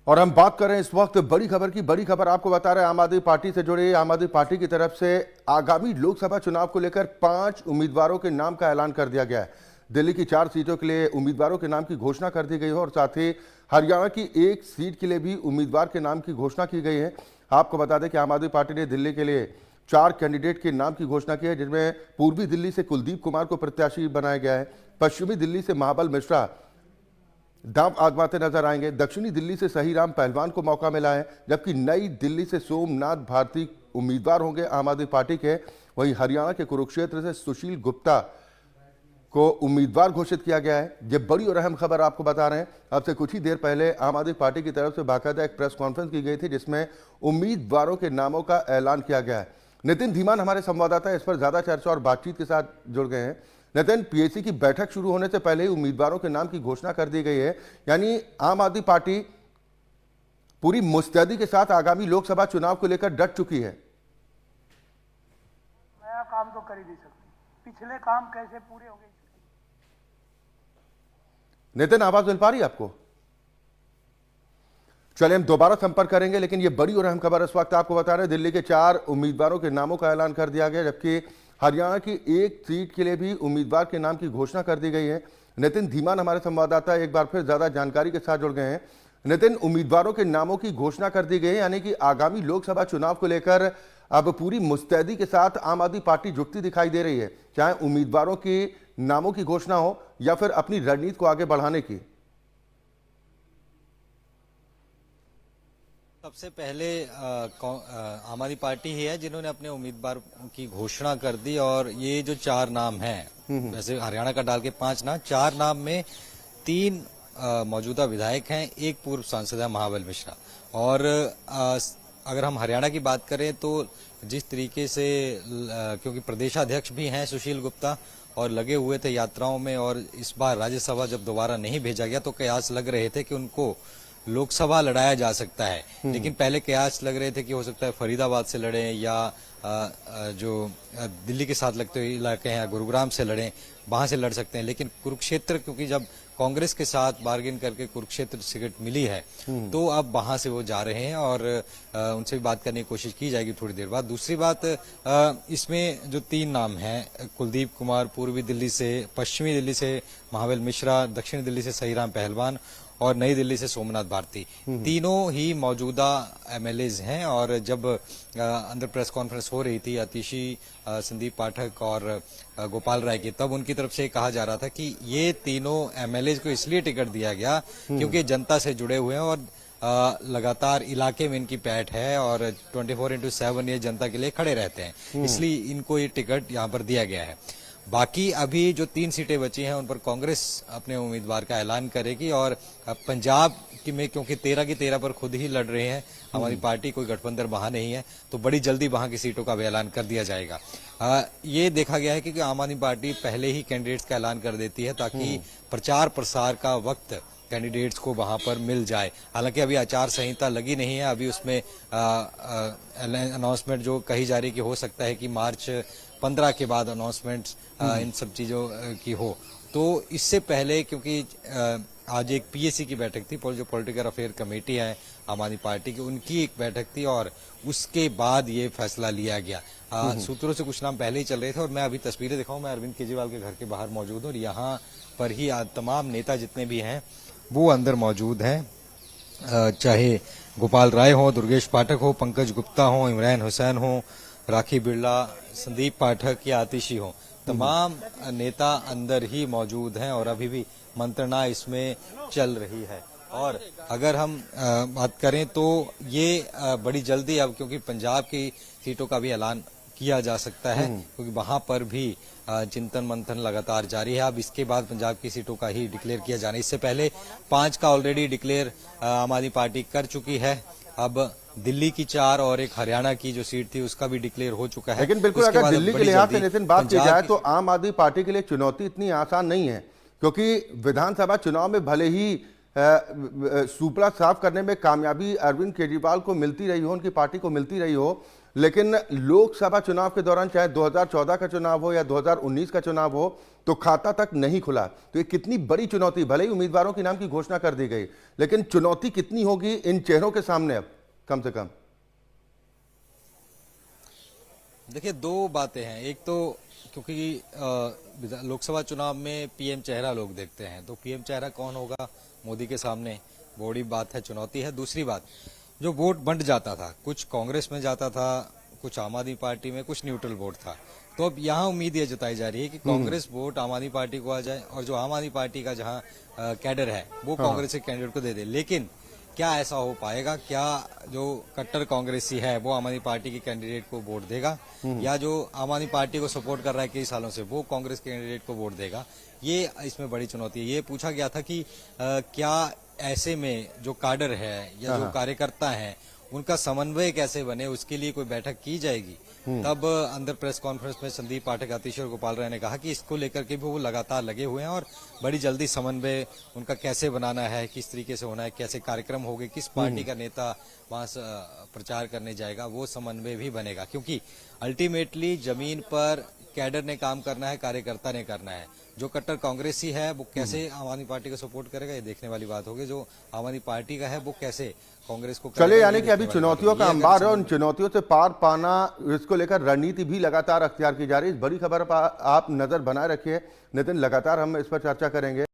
और हम बात कर रहे हैं इस वक्त बड़ी खबर की। बड़ी खबर आपको बता रहे हैं आम आदमी पार्टी से जुड़े। आम आदमी पार्टी की तरफ से आगामी लोकसभा चुनाव को लेकर 5 उम्मीदवारों के नाम का ऐलान कर दिया गया है। दिल्ली की 4 सीटों के लिए उम्मीदवारों के नाम की घोषणा कर दी गई है और साथ ही हरियाणा की 1 सीट के लिए भी उम्मीदवार के नाम की घोषणा की गई है। आपको बता दें कि आम आदमी पार्टी ने दिल्ली के लिए 4 कैंडिडेट के नाम की घोषणा की है, जिसमें पूर्वी दिल्ली से कुलदीप कुमार को प्रत्याशी बनाया गया है। पश्चिमी दिल्ली से महाबल मिश्रा दांव आजमाते नजर आएंगे। दक्षिणी दिल्ली से सहीराम पहलवान को मौका मिला है, जबकि नई दिल्ली से सोमनाथ भारती उम्मीदवार होंगे आम आदमी पार्टी के। वहीं हरियाणा के कुरुक्षेत्र से सुशील गुप्ता को उम्मीदवार घोषित किया गया है। ये बड़ी और अहम खबर आपको बता रहे हैं। अब से कुछ ही देर पहले आम आदमी पार्टी की तरफ से बाकायदा एक प्रेस कॉन्फ्रेंस की गई थी, जिसमें उम्मीदवारों के नामों का ऐलान किया गया है। नितिन धीमान हमारे संवाददाता इस पर ज्यादा चर्चा और बातचीत के साथ जुड़ गए हैं। नितिन, पीएसी की बैठक शुरू होने से पहले ही उम्मीदवारों के नाम की घोषणा कर दी गई है, यानी आम आदमी पार्टी पूरी मुस्तैदी के साथ आगामी लोकसभा चुनाव को लेकर डट चुकी है। नया काम तो कर ही नहीं सकती, पिछले काम कैसे पूरे होंगे। नितिन, आवाज मिल पा रही है आपको? चलिए हम दोबारा संपर्क करेंगे, लेकिन ये बड़ी और अहम खबर इस वक्त आपको बता रहे हैं। दिल्ली के 4 उम्मीदवारों के नामों का ऐलान कर दिया गया, जबकि हरियाणा की 1 सीट के लिए भी उम्मीदवार के नाम की घोषणा कर दी गई है। नितिन धीमान हमारे संवाददाता एक बार फिर ज्यादा जानकारी के साथ जुड़ गए हैं। नितिन, उम्मीदवारों के नामों की घोषणा कर दी गई है, यानी कि आगामी लोकसभा चुनाव को लेकर अब पूरी मुस्तैदी के साथ आम आदमी पार्टी जुटती दिखाई दे रही है, चाहे उम्मीदवारों के नामों की घोषणा हो या फिर अपनी रणनीति को आगे बढ़ाने की। सबसे पहले आम आदमी पार्टी ही है जिन्होंने अपने उम्मीदवार की घोषणा कर दी। और ये जो 4 नाम हैं, वैसे हरियाणा का डाल के 5 नाम, 4 नाम में 3 मौजूदा विधायक हैं, 1 पूर्व सांसद है महाबल मिश्रा। और अगर हम हरियाणा की बात करें तो जिस तरीके से क्योंकि प्रदेशाध्यक्ष भी हैं सुशील गुप्ता और लगे हुए थे यात्राओं में, और इस बार राज्यसभा जब दोबारा नहीं भेजा गया तो कयास लग रहे थे कि उनको लोकसभा लड़ाया जा सकता है। लेकिन पहले कयास लग रहे थे कि हो सकता है फरीदाबाद से लड़ें या जो दिल्ली के साथ लगते हुए इलाके हैं गुरुग्राम से लड़ें, वहां से लड़ सकते हैं। लेकिन कुरुक्षेत्र, क्योंकि जब कांग्रेस के साथ बार्गेन करके कुरुक्षेत्र टिकट मिली है तो अब वहां से वो जा रहे हैं और उनसे भी बात करने की कोशिश की जाएगी थोड़ी देर बाद। दूसरी बात, इसमें जो 3 नाम हैं, कुलदीप कुमार पूर्वी दिल्ली से, पश्चिमी दिल्ली से महाबल मिश्रा, दक्षिणी दिल्ली से सहीराम पहलवान और नई दिल्ली से सोमनाथ भारती, तीनों ही मौजूदा एमएलएज हैं। और जब अंदर प्रेस कॉन्फ्रेंस हो रही थी आतिशी, संदीप पाठक और गोपाल राय की, तब उनकी तरफ से कहा जा रहा था कि ये तीनों एमएलएज को इसलिए टिकट दिया गया क्योंकि जनता से जुड़े हुए हैं और लगातार इलाके में इनकी पैठ है और 24/7 ये जनता के लिए खड़े रहते हैं, इसलिए इनको ये टिकट यहाँ पर दिया गया है। बाकी अभी जो 3 सीटें बची हैं उन पर कांग्रेस अपने उम्मीदवार का ऐलान करेगी। और पंजाब की में क्योंकि 13 की 13 पर खुद ही लड़ रहे हैं, हमारी पार्टी कोई गठबंधन वहां नहीं है, तो बड़ी जल्दी वहां की सीटों का भी ऐलान कर दिया जाएगा। ये देखा गया है कि आम आदमी पार्टी पहले ही कैंडिडेट्स का ऐलान कर देती है ताकि प्रचार प्रसार का वक्त कैंडिडेट्स को वहां पर मिल जाए। हालांकि अभी आचार संहिता लगी नहीं है, अभी उसमें अनाउंसमेंट जो कही जा रही है कि हो सकता है कि मार्च 15 के बाद अनाउंसमेंट इन सब चीजों की हो। तो इससे पहले क्योंकि आज एक पीएसी की बैठक थी, जो पॉलिटिकल अफेयर कमेटी है आम आदमी पार्टी की, उनकी एक बैठक थी और उसके बाद ये फैसला लिया गया। सूत्रों से कुछ नाम पहले ही चल रहे थे और मैं अभी तस्वीरें दिखाऊं, मैं अरविंद केजरीवाल के घर के बाहर मौजूद हूं और यहाँ पर ही तमाम नेता जितने भी हैं वो अंदर मौजूद हैं, चाहे गोपाल राय हो, दुर्गेश पाठक हो, पंकज गुप्ता हो, इमरान हुसैन हो, राखी बिरला, संदीप पाठक या आतिशी हो, तमाम नेता अंदर ही मौजूद हैं और अभी भी मंत्रणा इसमें चल रही है। और अगर हम बात करें तो ये बड़ी जल्दी अब क्योंकि पंजाब की सीटों का भी ऐलान किया जा सकता है क्योंकि वहां पर भी चिंतन मंथन लगातार जारी है। अब इसके बाद पंजाब की सीटों का ही डिक्लेयर किया जाना, इससे पहले 5 का ऑलरेडी डिक्लेयर आम आदमी पार्टी कर चुकी है। अब दिल्ली की 4 और एक हरियाणा की जो सीट थी उसका भी डिक्लेयर हो चुका है। लेकिन बिल्कुल अगर दिल्ली के लिहाज से नितिन बात की जाए तो आम आदमी पार्टी के लिए चुनौती इतनी आसान नहीं है, क्योंकि विधानसभा चुनाव में भले ही सुपड़ा साफ करने में कामयाबी अरविंद केजरीवाल को मिलती रही हो, उनकी पार्टी को मिलती रही हो, लेकिन लोकसभा चुनाव के दौरान चाहे 2014 का चुनाव हो या 2019 का चुनाव हो तो खाता तक नहीं खुला। तो ये कितनी बड़ी चुनौती, भले ही उम्मीदवारों के नाम की घोषणा कर दी गई, लेकिन चुनौती कितनी होगी इन चेहरों के सामने अब कम से कम। देखिए, दो बातें हैं। एक तो क्योंकि लोकसभा चुनाव में पीएम चेहरा लोग देखते हैं, तो पीएम चेहरा कौन होगा मोदी के सामने, बड़ी बात है, चुनौती है। दूसरी बात, जो वोट बंट जाता था, कुछ कांग्रेस में जाता था, कुछ आम आदमी पार्टी में, कुछ न्यूट्रल वोट था। तो अब यहाँ उम्मीद ये जताई जा रही है कि कांग्रेस वोट आम आदमी पार्टी को आ जाए और जो आम आदमी पार्टी का जहाँ कैडर है वो कांग्रेस के कैंडिडेट को दे दे। लेकिन क्या ऐसा हो पाएगा? क्या जो कट्टर कांग्रेसी है वो आम आदमी पार्टी के कैंडिडेट को वोट देगा, या जो आम आदमी पार्टी को सपोर्ट कर रहा है कई सालों से वो कांग्रेस के कैंडिडेट को वोट देगा? ये इसमें बड़ी चुनौती है। ये पूछा गया था कि क्या ऐसे में जो काडर है या जो कार्यकर्ता हैं उनका समन्वय कैसे बने, उसके लिए कोई बैठक की जाएगी। तब अंदर प्रेस कॉन्फ्रेंस में संदीप पाठक, आतिश्वर गोपाल राय ने कहा कि इसको लेकर के भी वो लगातार लगे हुए हैं और बड़ी जल्दी समन्वय उनका कैसे बनाना है, किस तरीके से होना है, कैसे कार्यक्रम होंगे, किस पार्टी का नेता वहां प्रचार करने जाएगा, वो समन्वय भी बनेगा। क्योंकि अल्टीमेटली जमीन पर कैडर ने काम करना है, कार्यकर्ता ने करना है। जो कट्टर कांग्रेसी है वो कैसे आम आदमी पार्टी को सपोर्ट करेगा, ये देखने वाली बात होगी। जो आम आदमी पार्टी का है वो कैसे कांग्रेस को चले, यानी कि अभी चुनौतियों का अंबार है, उन चुनौतियों से पार पाना, इसको लेकर रणनीति भी लगातार अख्तियार की जा रही है। बड़ी खबर पर आप नजर बनाए रखिए नितिन, लगातार हम इस पर चर्चा करेंगे।